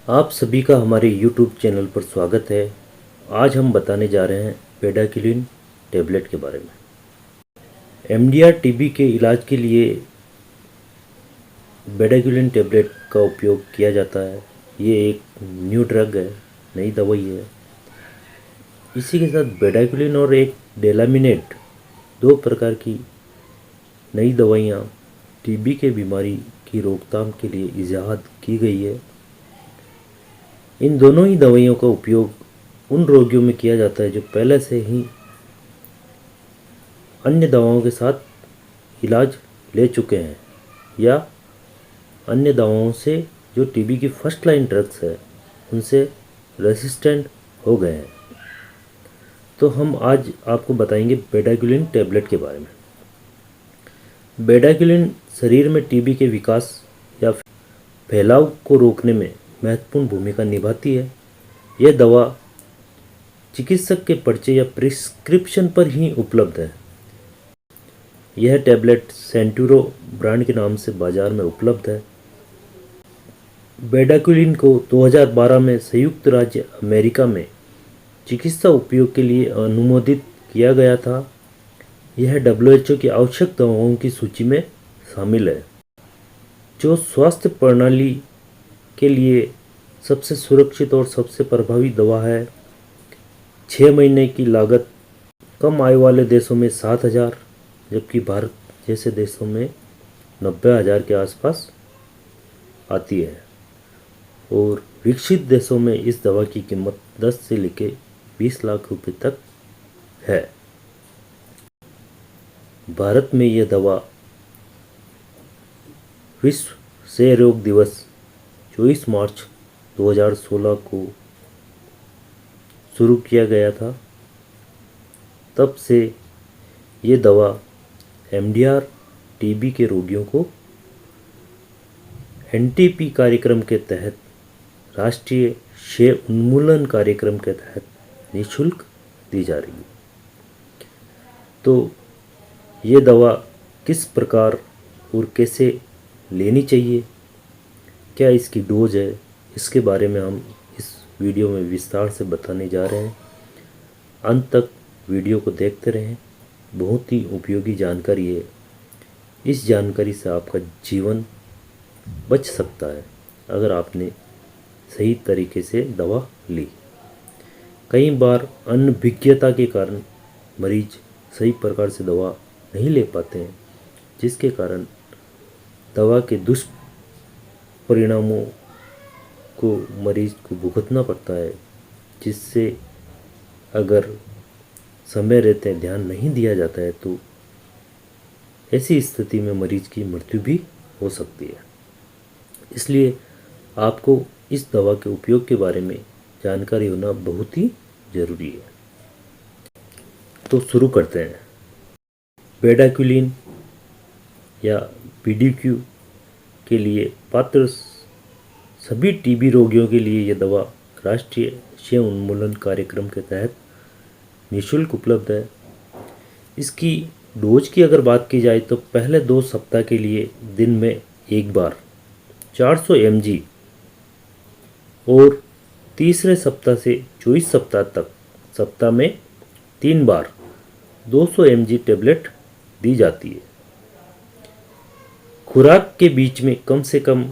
आप सभी का हमारे YouTube चैनल पर स्वागत है। आज हम बताने जा रहे हैं बेडाक्विलिन टेबलेट के बारे में। एमडीआर टीबी के इलाज के लिए बेडाक्विलिन टेबलेट का उपयोग किया जाता है। ये एक न्यू ड्रग है, नई दवाई है। इसी के साथ बेडाक्विलिन और एक डेलामिनेट, दो प्रकार की नई दवाइयाँ टीबी के बीमारी की रोकथाम के लिए इजाद की गई है। इन दोनों ही दवाइयों का उपयोग उन रोगियों में किया जाता है जो पहले से ही अन्य दवाओं के साथ इलाज ले चुके हैं या अन्य दवाओं से जो टीबी की फर्स्ट लाइन ड्रग्स है उनसे रेसिस्टेंट हो गए हैं। तो हम आज आपको बताएंगे बेडाक्विलिन टेबलेट के बारे में। बेडाक्विलिन शरीर में टीबी के विकास या फैलाव को रोकने में महत्वपूर्ण भूमिका निभाती है। यह दवा चिकित्सक के पर्चे या प्रिस्क्रिप्शन पर ही उपलब्ध है। यह टैबलेट सेंटूरो ब्रांड के नाम से बाजार में उपलब्ध है। बेडाक्विलिन को 2012 में संयुक्त राज्य अमेरिका में चिकित्सा उपयोग के लिए अनुमोदित किया गया था। यह WHO की आवश्यक दवाओं की सूची में शामिल है, जो स्वास्थ्य प्रणाली के लिए सबसे सुरक्षित और सबसे प्रभावी दवा है। 6 महीने की लागत कम आय वाले देशों में 7,000, जबकि भारत जैसे देशों में 90,000 के आसपास आती है और विकसित देशों में इस दवा की कीमत 10 से लेकर 20 लाख रुपए तक है। भारत में यह दवा विश्व क्षय रोग दिवस 24 मार्च 2016 को शुरू किया गया था। तब से ये दवा एमडीआर टीबी के रोगियों को एनटीपी कार्यक्रम के तहत, राष्ट्रीय क्षय उन्मूलन कार्यक्रम के तहत निःशुल्क दी जा रही है। तो ये दवा किस प्रकार और कैसे लेनी चाहिए, क्या इसकी डोज है, इसके बारे में हम इस वीडियो में विस्तार से बताने जा रहे हैं। अंत तक वीडियो को देखते रहें। बहुत ही उपयोगी जानकारी है। इस जानकारी से आपका जीवन बच सकता है अगर आपने सही तरीके से दवा ली। कई बार अनभिज्ञता के कारण मरीज सही प्रकार से दवा नहीं ले पाते हैं, जिसके कारण दवा के दुष्परिणामों को मरीज को भुगतना पड़ता है, जिससे अगर समय रहते ध्यान नहीं दिया जाता है तो ऐसी स्थिति में मरीज की मृत्यु भी हो सकती है। इसलिए आपको इस दवा के उपयोग के बारे में जानकारी होना बहुत ही ज़रूरी है। तो शुरू करते हैं। बेडाक्विलिन या बीडीक्यू के लिए पात्र सभी टीबी रोगियों के लिए यह दवा राष्ट्रीय क्षय उन्मूलन कार्यक्रम के तहत निःशुल्क उपलब्ध है। इसकी डोज की अगर बात की जाए तो पहले 2 सप्ताह के लिए दिन में एक बार 400 mg और तीसरे सप्ताह से 24 सप्ताह तक सप्ताह में 3 बार 200 mg टेबलेट दी जाती है। खुराक के बीच में कम से कम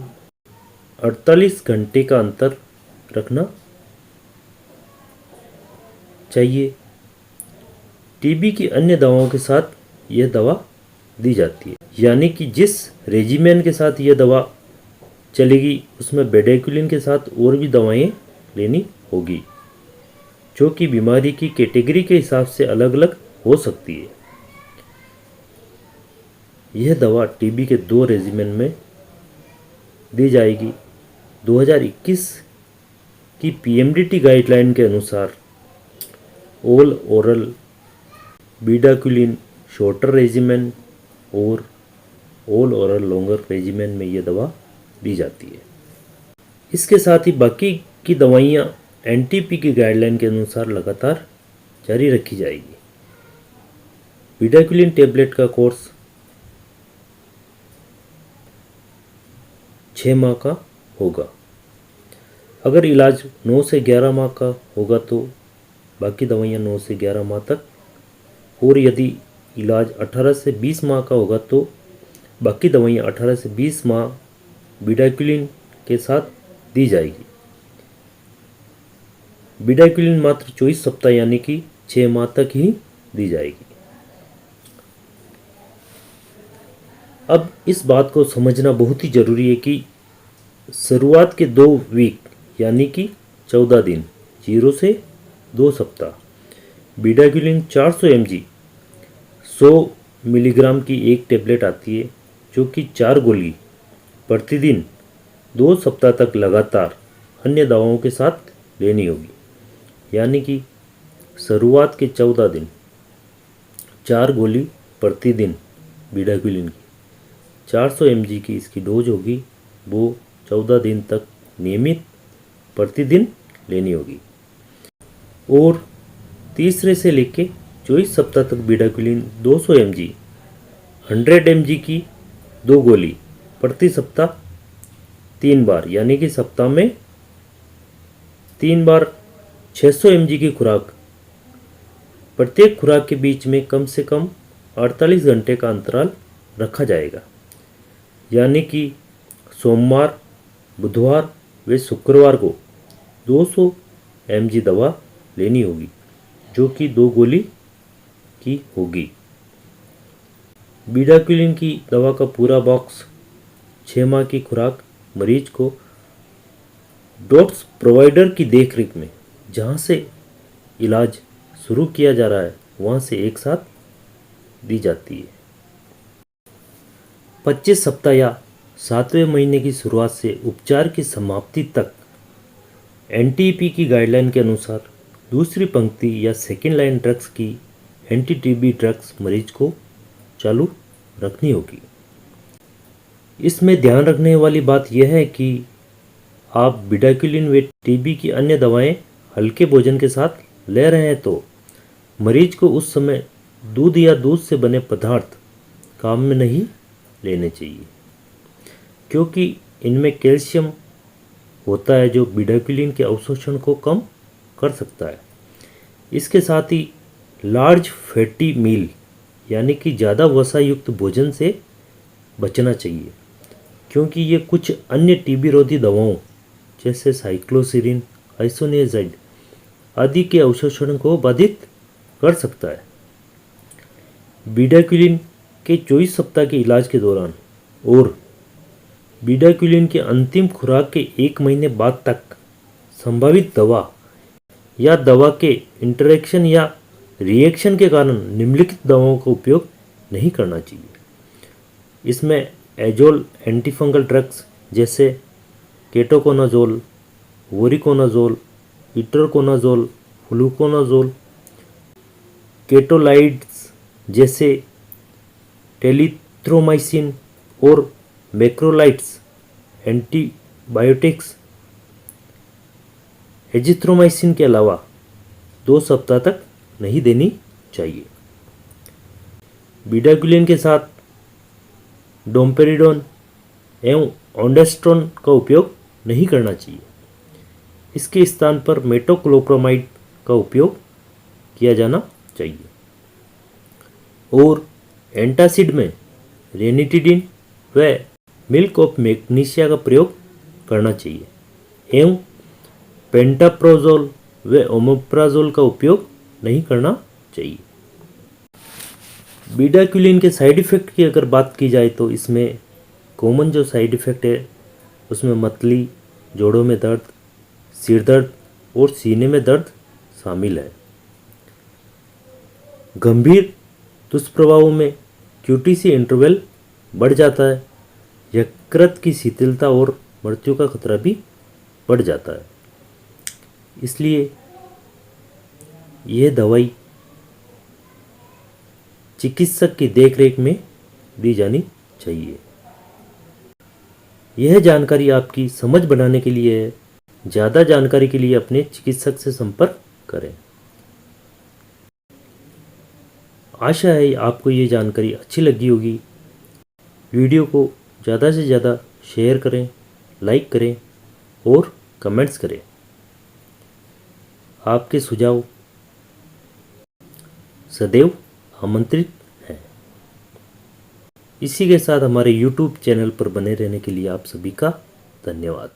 48 घंटे का अंतर रखना चाहिए। टीबी की अन्य दवाओं के साथ यह दवा दी जाती है, यानी कि जिस रेजिमेन के साथ यह दवा चलेगी उसमें बेडाक्विलिन के साथ और भी दवाएं लेनी होगी, जो कि बीमारी की कैटेगरी के हिसाब से अलग अलग हो सकती है। यह दवा टीबी के 2 रेजिमेन में दी जाएगी। 2021 की पीएमडीटी गाइडलाइन के अनुसार all oral bedaquiline shorter regimen और ऑल ओरल लॉन्गर रेजिमेन में यह दवा दी जाती है। इसके साथ ही बाकी की दवाइयाँ एनटीपी की गाइडलाइन के अनुसार लगातार जारी रखी जाएगी। बेडाक्विलिन टेबलेट का कोर्स 6 माह का होगा। अगर इलाज 9 से 11 माह का होगा तो बाकी दवाइयाँ 9 से 11 माह तक, और यदि इलाज 18 से 20 माह का होगा तो बाकी दवाइयाँ 18 से 20 माह बीडाक्विलिन के साथ दी जाएगी। बीडाक्विलिन मात्र 24 सप्ताह यानी कि 6 माह तक ही दी जाएगी। अब इस बात को समझना बहुत ही ज़रूरी है कि शुरुआत के 2 वीक यानी कि 14 दिन 0 से 2 सप्ताह बीडाक्विलिन 400 mg 100 मिलीग्राम की एक टेबलेट आती है, जो कि 4 गोली प्रतिदिन 2 सप्ताह तक लगातार अन्य दवाओं के साथ लेनी होगी। यानी कि शुरुआत के 14 दिन 4 गोली प्रतिदिन बीडाक्विलिन की 400 mg की इसकी डोज होगी, वो 14 दिन तक नियमित प्रतिदिन लेनी होगी। और तीसरे से लेके 24 सप्ताह तक बीडाक्विलिन 200 mg 100 mg की 2 गोली प्रति सप्ताह 3 बार यानी कि सप्ताह में 3 बार 600 mg की खुराक, प्रत्येक खुराक के बीच में कम से कम 48 घंटे का अंतराल रखा जाएगा। यानी कि सोमवार, बुधवार व शुक्रवार को 200 mg दवा लेनी होगी, जो कि 2 गोली की होगी। बीडाक्विलिन की दवा का पूरा बॉक्स 6 माह की खुराक मरीज को डॉक्टर प्रोवाइडर की देखरेख में, जहाँ से इलाज शुरू किया जा रहा है वहाँ से एक साथ दी जाती है। 25 सप्ताह या 7वें महीने की शुरुआत से उपचार की समाप्ति तक एनटीपी की गाइडलाइन के अनुसार दूसरी पंक्ति या सेकेंड लाइन ड्रग्स की एंटी टीबी ड्रग्स मरीज को चालू रखनी होगी। इसमें ध्यान रखने वाली बात यह है कि आप बीडाक्विलिन व टीबी की अन्य दवाएं हल्के भोजन के साथ ले रहे हैं तो मरीज को उस समय दूध या दूध से बने पदार्थ काम में नहीं लेने चाहिए, क्योंकि इनमें कैल्शियम होता है जो बीडाक्विलिन के अवशोषण को कम कर सकता है। इसके साथ ही लार्ज फैटी मील यानी कि ज़्यादा वसा युक्त भोजन से बचना चाहिए, क्योंकि ये कुछ अन्य टीबी रोधी दवाओं जैसे साइक्लोसिरिन, आइसोनियाजाइड आदि के अवशोषण को बाधित कर सकता है। बीडाक्विलिन के 24 सप्ताह के इलाज के दौरान और बीडाक्विलिन के अंतिम खुराक के 1 महीने बाद तक संभावित दवा या दवा के इंटरेक्शन या रिएक्शन के कारण निम्नलिखित दवाओं का उपयोग नहीं करना चाहिए। इसमें एजोल एंटीफंगल ड्रग्स जैसे केटोकोनाजोल, वोरिकोनाजोल, इट्रोकोनाजोल, फ्लूकोनाजोल, केटोलाइड्स जैसे टेलिथ्रोमाइसिन और मैक्रोलाइड्स, एंटीबायोटिक्स एजिथ्रोमाइसिन के अलावा 2 सप्ताह तक नहीं देनी चाहिए। बीडाक्विलिन के साथ डोम्पेरिडोन एवं ऑन्डेस्ट्रोन का उपयोग नहीं करना चाहिए। इसके स्थान पर मेटोक्लोप्रामाइड का उपयोग किया जाना चाहिए। और एंटासिड में रेनिटिडिन व मिल्क ऑफ मैग्नीशिया का प्रयोग करना चाहिए एवं पेंटाप्रोजोल व ओमेप्राजोल का उपयोग नहीं करना चाहिए। बीडाक्विलिन के साइड इफ़ेक्ट की अगर बात की जाए तो इसमें कॉमन जो साइड इफ़ेक्ट है उसमें मतली, जोड़ों में दर्द, सिर दर्द और सीने में दर्द शामिल है। गंभीर दुष्प्रभावों में क्यूटीसी इंटरवल बढ़ जाता है, यकृत की शिथिलता और मृत्यु का खतरा भी बढ़ जाता है। इसलिए यह दवाई चिकित्सक की देखरेख में दी जानी चाहिए। यह जानकारी आपकी समझ बढ़ाने के लिए है। ज़्यादा जानकारी के लिए अपने चिकित्सक से संपर्क करें। आशा है आपको ये जानकारी अच्छी लगी होगी। वीडियो को ज़्यादा से ज़्यादा शेयर करें, लाइक करें और कमेंट्स करें। आपके सुझाव सदैव आमंत्रित हैं। इसी के साथ हमारे YouTube चैनल पर बने रहने के लिए आप सभी का धन्यवाद।